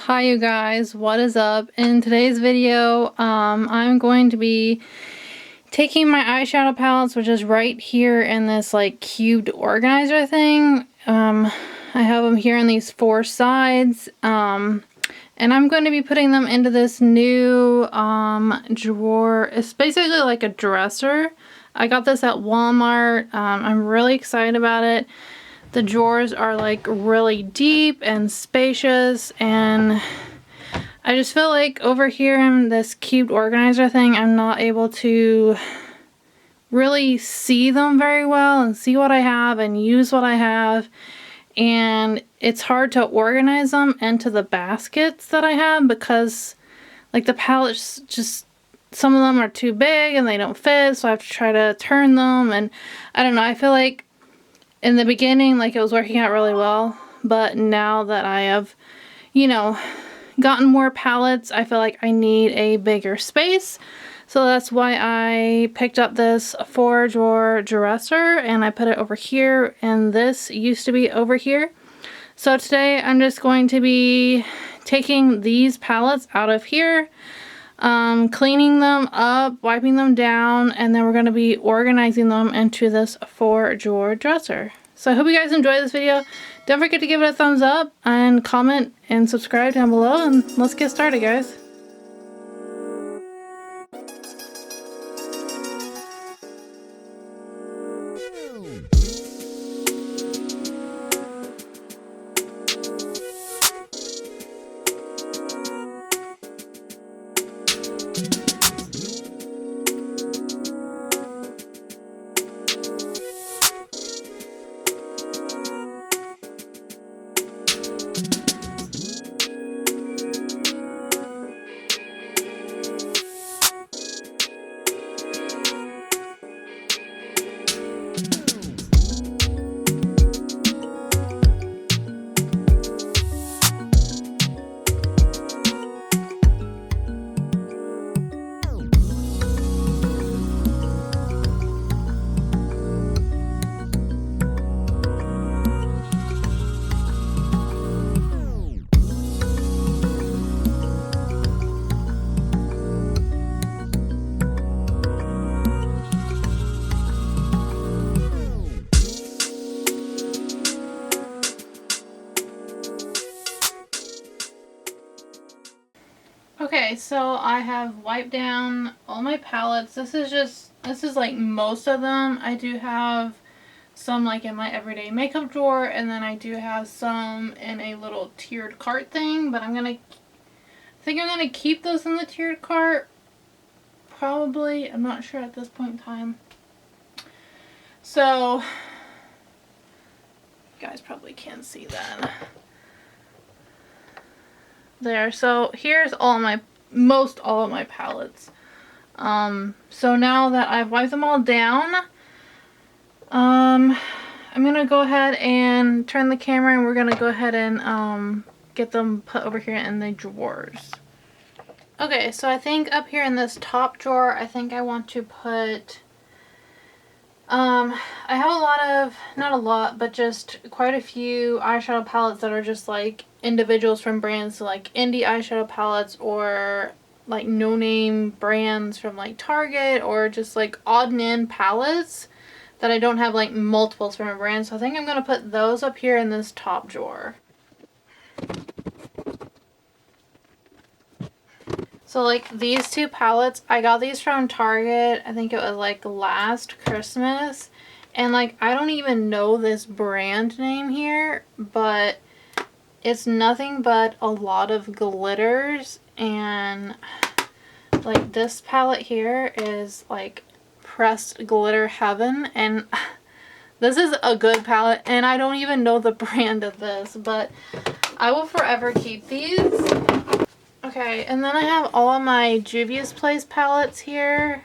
Hi you guys, what is up? In today's video, I'm going to be taking my eyeshadow palettes, which is right here in this like cubed organizer thing. I have them here on these four sides, and I'm going to be putting them into this new drawer. It's basically like a dresser. I got this at Walmart. I'm really excited about it. The drawers are like really deep and spacious, and I just feel like over here in this cubed organizer thing, I'm not able to really see them very well and see what I have and use what I have, and it's hard to organize them into the baskets that I have because like the palettes just, some of them are too big and they don't fit, so I have to try to turn them, and I don't know, I feel like in the beginning, like, it was working out really well, but now that I have, you know, gotten more palettes, I feel like I need a bigger space. So that's why I picked up this 4-drawer dresser and I put it over here, and this used to be over here. So today I'm just going to be taking these palettes out of here, cleaning them up, wiping them down, and then we're going to be organizing them into this 4-drawer dresser. So I hope you guys enjoy this video. Don't forget to give it a thumbs up and comment and subscribe down below, and let's get started, guys. Okay, so I have wiped down all my palettes. This is like most of them. I do have some like in my everyday makeup drawer, and then I do have some in a little tiered cart thing, but I think I'm gonna keep those in the tiered cart. Probably, I'm not sure at this point in time. So, you guys probably can't see that. There, so here's most all of my palettes. So now that I've wiped them all down, I'm gonna go ahead and turn the camera, and we're gonna go ahead and get them put over here in the drawers. Okay, so I think up here in this top drawer, I think I want to put, I have a lot of, not a lot, but just quite a few eyeshadow palettes that are just like individuals from brands, so like indie eyeshadow palettes, or like no-name brands from like Target, or just like odd and end palettes that I don't have like multiples from a brand. So I think I'm going to put those up here in this top drawer. So like these two palettes, I got these from Target, I think it was like last Christmas, and like I don't even know this brand name here, but it's nothing but a lot of glitters, and like this palette here is like pressed glitter heaven, and this is a good palette, and I don't even know the brand of this, but I will forever keep these. Okay, and then I have all of my Juvia's Place palettes here.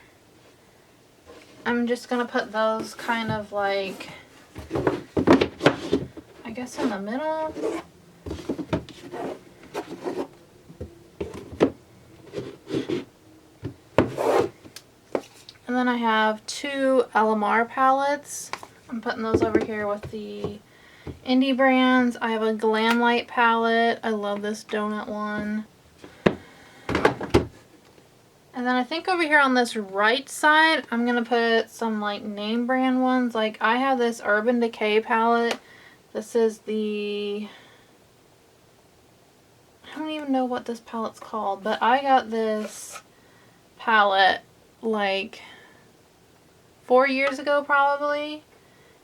I'm just gonna put those kind of like, I guess in the middle. And then I have two LMR palettes. I'm putting those over here with the indie brands, I have a Glam Light palette. I love this donut one. And then I think over here on this right side, I'm going to put some like name brand ones. Like I have this Urban Decay palette. This is the... I don't even know what this palette's called, but I got this palette like 4 years ago probably.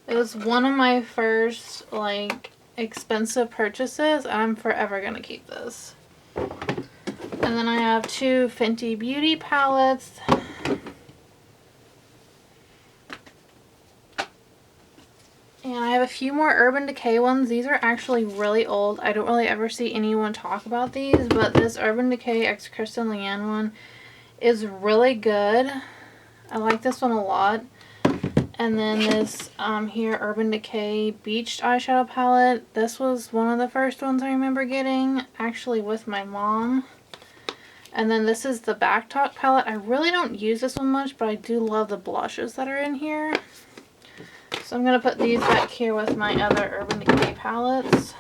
It was one of my first like expensive purchases. I'm forever going to keep this. And then I have two Fenty Beauty palettes. And I have a few more Urban Decay ones. These are actually really old. I don't really ever see anyone talk about these, but this Urban Decay X Kristen Leanne one is really good. I like this one a lot. And then this here Urban Decay Beached eyeshadow palette. This was one of the first ones I remember getting, actually with my mom. And then this is the Back Talk palette. I really don't use this one much, but I do love the blushes that are in here. So I'm going to put these back here with my other Urban Decay palettes.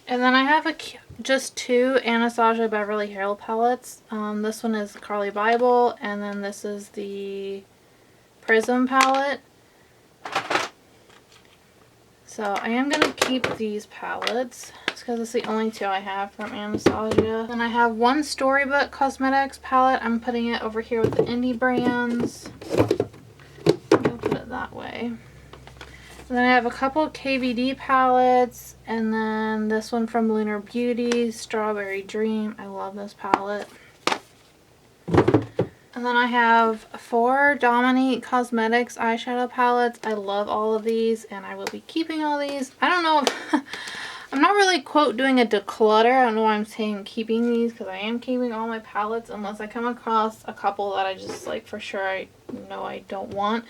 And then I have just two Anastasia Beverly Hills palettes. This one is Carly Bible, and then this is the Prism palette. So I am going to keep these palettes just because it's the only two I have from Anastasia. Then I have one Storybook Cosmetics palette. I'm putting it over here with the indie brands. I'll put it that way. And then I have a couple of KVD palettes, and then this one from Lunar Beauty, Strawberry Dream. I love this palette. And then I have 4 Dominique Cosmetics eyeshadow palettes. I love all of these, and I will be keeping all these. I don't know if... I'm not really, quote, doing a declutter. I don't know why I'm saying keeping these, because I am keeping all my palettes unless I come across a couple that I just, like, for sure I know I don't want.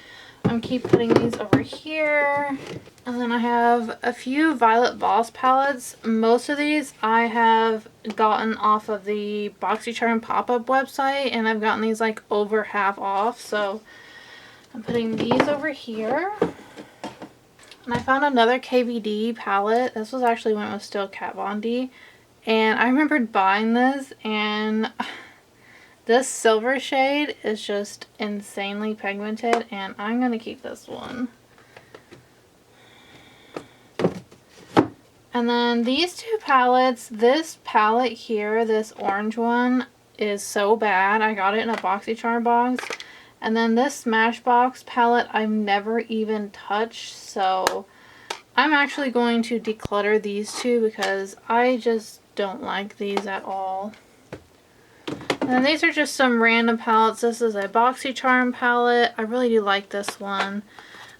I'm keep putting these over here. And then I have a few Violet Voss palettes. Most of these I have gotten off of the BoxyCharm pop-up website, and I've gotten these like over half off. So I'm putting these over here. And I found another KVD palette. This was actually when it was still Kat Von D. And I remembered buying this, and this silver shade is just insanely pigmented, and I'm going to keep this one. And then these two palettes, this palette here, this orange one, is so bad. I got it in a BoxyCharm box. And then this Smashbox palette I've never even touched, so I'm actually going to declutter these two because I just don't like these at all. And then these are just some random palettes. This is a BoxyCharm palette. I really do like this one.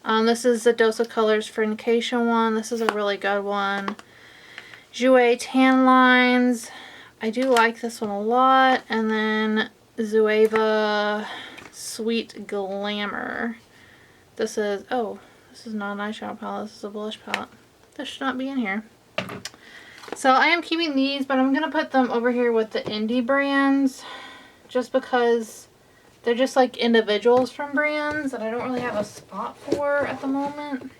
This is the Dose of Colors Fornication one. This is a really good one. Jouer Tan Lines. I do like this one a lot. And then Zoeva Sweet Glamour. This is, oh, this is not an eyeshadow palette. This is a blush palette. This should not be in here. So I am keeping these, but I'm going to put them over here with the indie brands just because they're just like individuals from brands that I don't really have a spot for at the moment.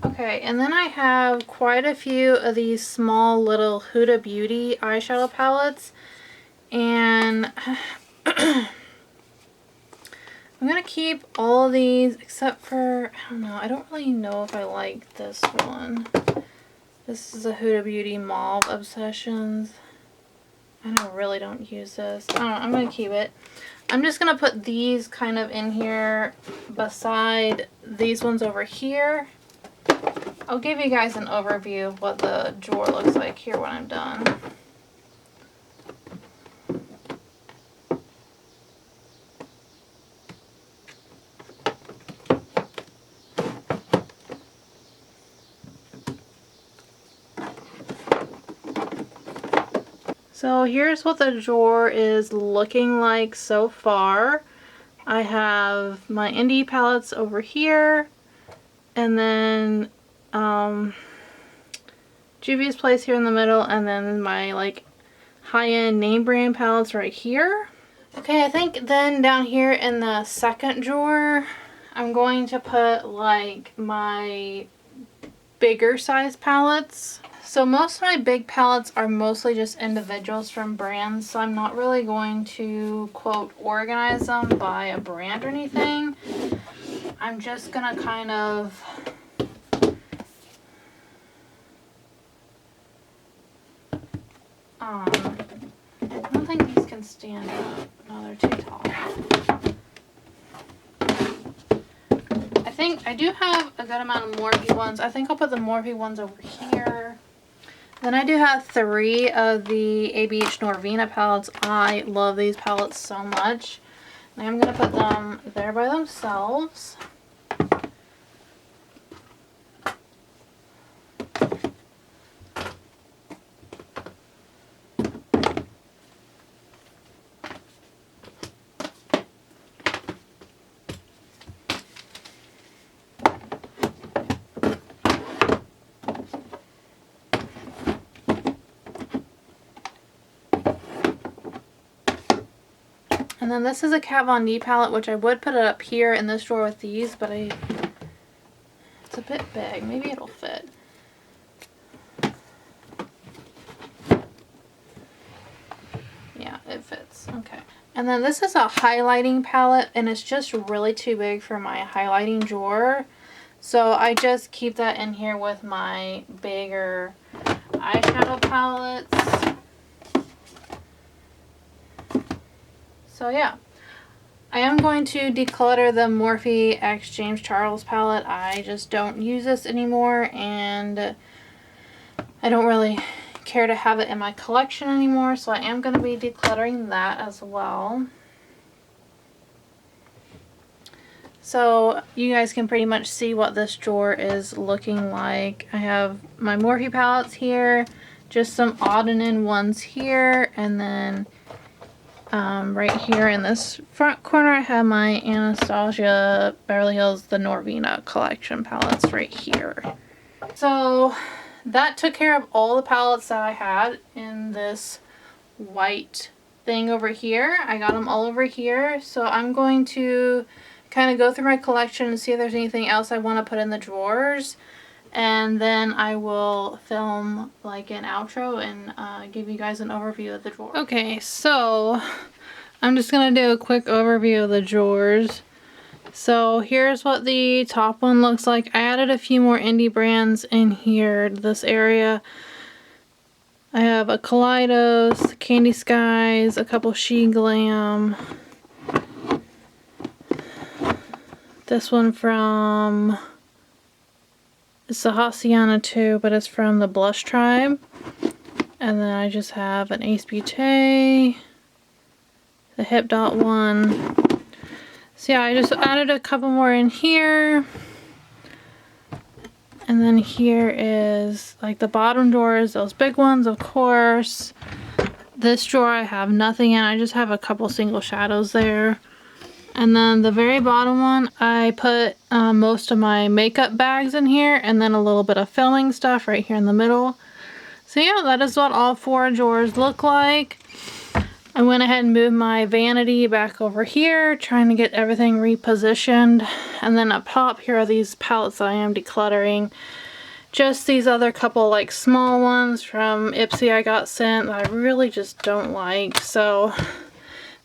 Okay, and then I have quite a few of these small little Huda Beauty eyeshadow palettes, and I'm going to keep all of these except for, I don't know, I don't really know if I like this one. This is a Huda Beauty Mauve Obsessions. Really don't use this. I don't know, I'm going to keep it. I'm just going to put these kind of in here beside these ones over here. I'll give you guys an overview of what the drawer looks like here when I'm done. So here's what the drawer is looking like so far. I have my indie palettes over here, and then Juvia's Place here in the middle, and then my like high-end name brand palettes right here. Okay, I think then down here in the second drawer, I'm going to put like my bigger size palettes. So most of my big palettes are mostly just individuals from brands, so I'm not really going to, quote, organize them by a brand or anything. I'm just gonna kind of I don't think these can stand up. No, they're too tall. I think I do have a good amount of Morphe ones. I think I'll put the Morphe ones over here. Then I do have 3 of the ABH Norvina palettes. I love these palettes so much. And I'm going to put them there by themselves. And then this is a Kat Von D palette, which I would put it up here in this drawer with these, but it's a bit big. Maybe it'll fit. Yeah, it fits. Okay. And then this is a highlighting palette, and it's just really too big for my highlighting drawer. So I just keep that in here with my bigger eyeshadow palettes. So yeah, I am going to declutter the Morphe X James Charles palette. I just don't use this anymore, and I don't really care to have it in my collection anymore, so I am going to be decluttering that as well. So you guys can pretty much see what this drawer is looking like. I have my Morphe palettes here, just some odd and end ones here, and then right here in this front corner I have my Anastasia Beverly Hills the Norvina collection palettes right here. So that took care of all the palettes that I had in this white thing over here. I got them all over here, so I'm going to kind of go through my collection and see if there's anything else I want to put in the drawers, and then I will film like an outro and give you guys an overview of the drawer. Okay, so I'm just gonna do a quick overview of the drawers. So here's what the top one looks like. I added a few more indie brands in here, this area. I have a Kaleidos, Candy Skies, a couple She Glam. This one from, it's a Haciana too, but it's from the Blush Tribe. And then I just have an Ace Beauté, the Hip Dot one. So yeah, I just added a couple more in here. And then here is like the bottom drawers, those big ones, of course. This drawer I have nothing in, I just have a couple single shadows there. And then the very bottom one, I put most of my makeup bags in here, and then a little bit of filling stuff right here in the middle. So yeah, that is what all 4 drawers look like. I went ahead and moved my vanity back over here, trying to get everything repositioned. And then up top, here are these palettes that I am decluttering. Just these other couple like small ones from Ipsy I got sent that I really just don't like. So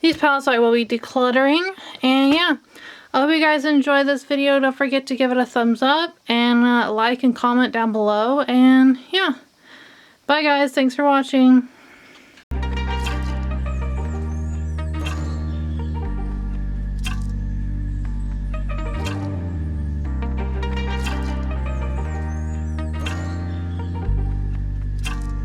these palettes I will be decluttering. And yeah, I hope you guys enjoyed this video. Don't forget to give it a thumbs up and like and comment down below. And yeah, bye guys. Thanks for watching.